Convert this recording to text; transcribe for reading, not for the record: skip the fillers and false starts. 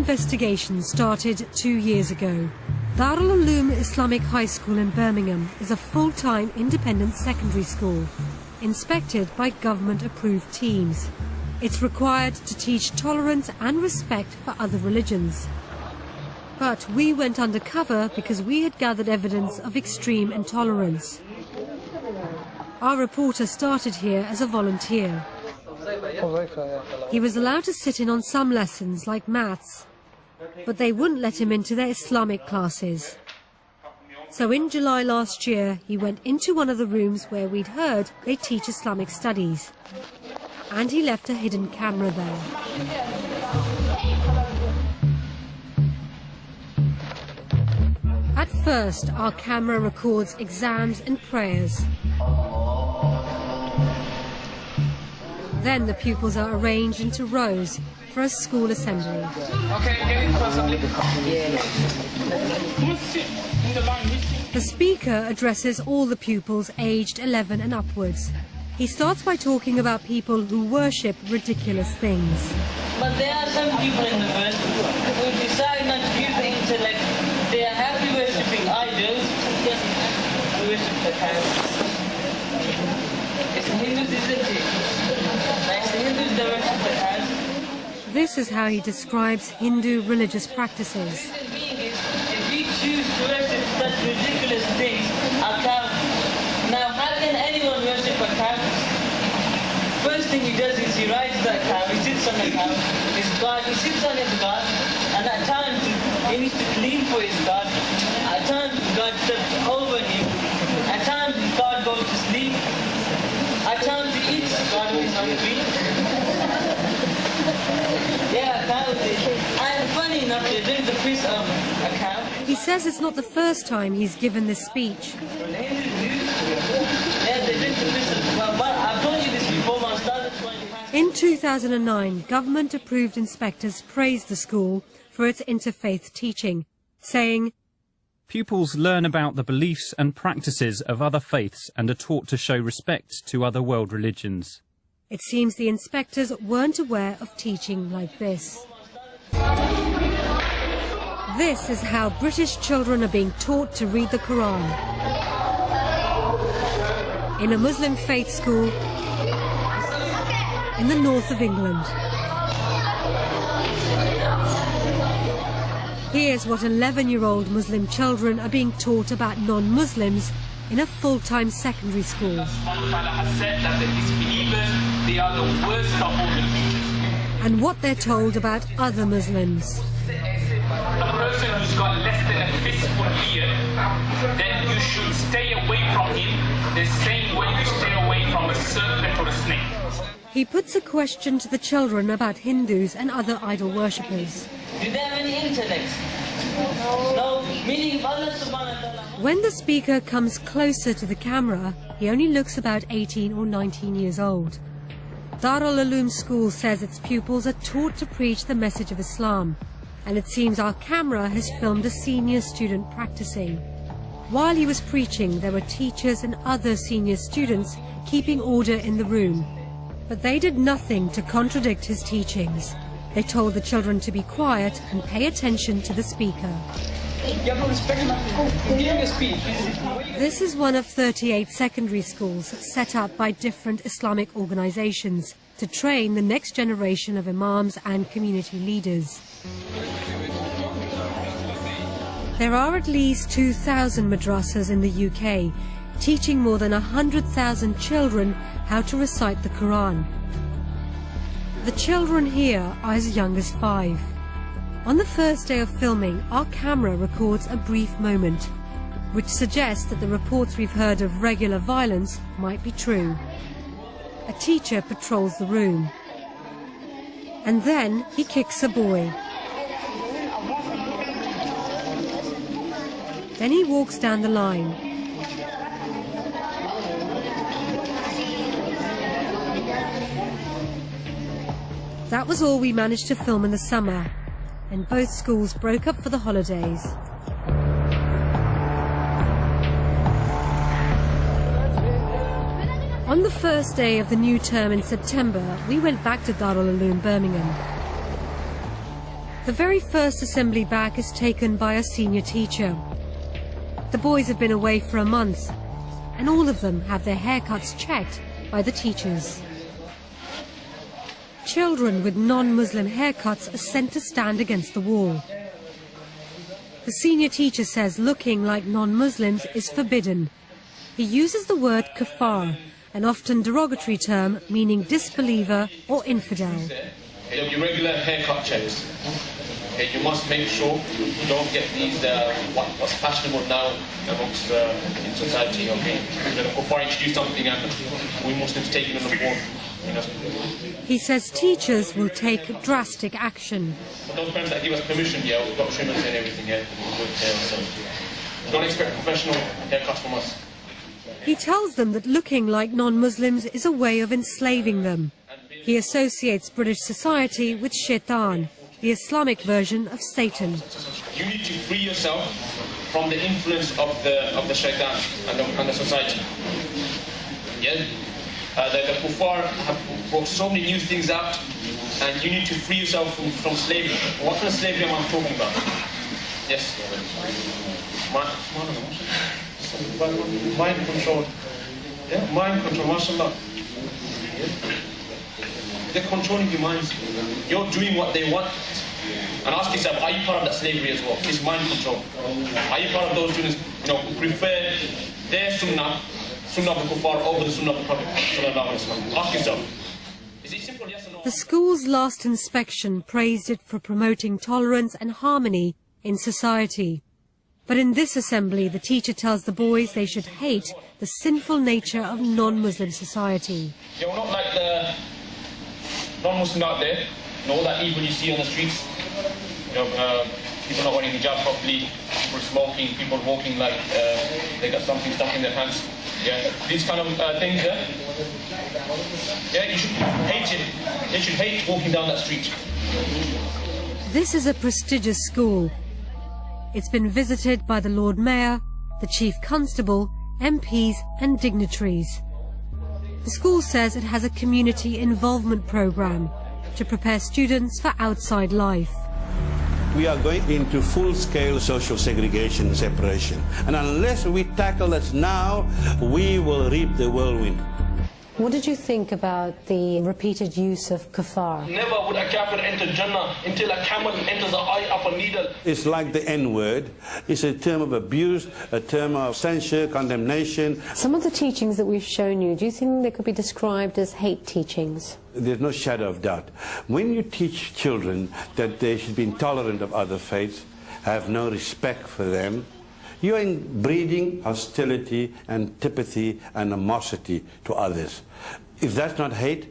investigation started 2 years ago. Darul Uloom Islamic High School in Birmingham is a full-time independent secondary school, inspected by government-approved teams. It's required to teach tolerance and respect for other religions. But we went undercover because we had gathered evidence of extreme intolerance. Our reporter started here as a volunteer. He was allowed to sit in on some lessons like maths, but they wouldn't let him into their Islamic classes. So in July last year, he went into one of the rooms where we'd heard they teach Islamic studies, and he left a hidden camera there. At first, our camera records exams and prayers. Then the pupils are arranged into rows for a school assembly. The speaker addresses all the pupils aged 11 and upwards. He starts by talking about people who worship ridiculous things. But there are some people in the world who decide not to use the intellect. They are happy worshipping idols, just worship the cows. It's the Hindus, isn't it? Like the Hindus, they worship the cows. This is how he describes Hindu religious practices. If we choose to worship such ridiculous things, a cow. Now, how can anyone worship a cow? First thing he does is he rides that cow, he sits on the cow, his God, he sits on his God, and at times he needs to clean for his God. At times God steps over him. At times God goes to sleep. At times he eats God when he's hungry. Yeah, cows. And funny enough, they drink the piss of a cow. He says it's not the first time he's given this speech. In 2009, government-approved inspectors praised the school for its interfaith teaching, saying, "Pupils learn about the beliefs and practices of other faiths and are taught to show respect to other world religions." It seems the inspectors weren't aware of teaching like this. This is how British children are being taught to read the Quran. In a Muslim faith school in the north of England. Here's what 11-year-old Muslim children are being taught about non-Muslims in a full-time secondary school. Allah has said that the disbelievers, they are the worst of all believers. And what they're told about other Muslims. A person who's got less than a fistful beard, then you should stay away from him the same way you stay away from a serpent or a snake. He puts a question to the children about Hindus and other idol worshippers. Do they have any intellect? No, meaning Allah subhanahu wa ta'ala. When the speaker comes closer to the camera, he only looks about 18 or 19 years old. Darul Uloom School says its pupils are taught to preach the message of Islam, and it seems our camera has filmed a senior student practicing. While he was preaching, there were teachers and other senior students keeping order in the room. But they did nothing to contradict his teachings. They told the children to be quiet and pay attention to the speaker. This is one of 38 secondary schools set up by different Islamic organizations to train the next generation of imams and community leaders. There are at least 2,000 madrasas in the UK, teaching more than 100,000 children how to recite the Quran. The children here are as young as 5. On the first day of filming, our camera records a brief moment, which suggests that the reports we've heard of regular violence might be true. A teacher patrols the room, and then he kicks a boy. Then he walks down the line. That was all we managed to film in the summer, and both schools broke up for the holidays. On the first day of the new term in September, we went back to Darul Uloom Birmingham. The very first assembly back is taken by a senior teacher. The boys have been away for a month, and all of them have their haircuts checked by the teachers. Children with non-Muslim haircuts are sent to stand against the wall. The senior teacher says looking like non-Muslims is forbidden. He uses the word kafar, an often derogatory term meaning disbeliever or infidel. There'll be regular haircut checks. Okay, you must make sure you don't get these what's fashionable now amongst in society. Okay, the Kuffar introduce something and we Muslims taking on the board. You know. He says teachers will take drastic action. For those parents that give us permission, yeah, we've got trimmers and everything here. So don't expect professional haircuts from us. He tells them that looking like non-Muslims is a way of enslaving them. He associates British society with shaitan, the Islamic version of Satan. You need to free yourself from the influence of the shaitan and the society. Yeah? The kuffar have brought so many new things out, and you need to free yourself from slavery. What kind of slavery am I talking about? Yes. Mind control. Yeah, mind control, mashallah. Yeah. They're controlling your minds. You're doing what they want. And ask yourself, are you part of that slavery as well? It's mind control. Are you part of those students, who prefer their sunnah of the kuffar over the sunnah of the Prophet? Ask yourself. Is it simple, yes or no? The school's last inspection praised it for promoting tolerance and harmony in society. But in this assembly, the teacher tells the boys they should hate the sinful nature of non-Muslim society. Yeah, we're not like the non-Muslim out there, all that evil you see on the streets. People not wearing hijab properly, people smoking, people walking like they got something stuck in their pants. Yeah, these kind of things. Yeah, you should hate it. They should hate walking down that street. This is a prestigious school. It's been visited by the Lord Mayor, the Chief Constable, MPs and dignitaries. The school says it has a community involvement program to prepare students for outside life. We are going into full-scale social segregation and separation. And unless we tackle this now, we will reap the whirlwind. What did you think about the repeated use of kafar? Never would a kafir enter Jannah until a camel enters the eye of a needle. It's like the N-word. It's a term of abuse, a term of censure, condemnation. Some of the teachings that we've shown you, do you think they could be described as hate teachings? There's no shadow of doubt. When you teach children that they should be intolerant of other faiths, have no respect for them, you are breeding hostility, antipathy, and animosity to others. If that's not hate,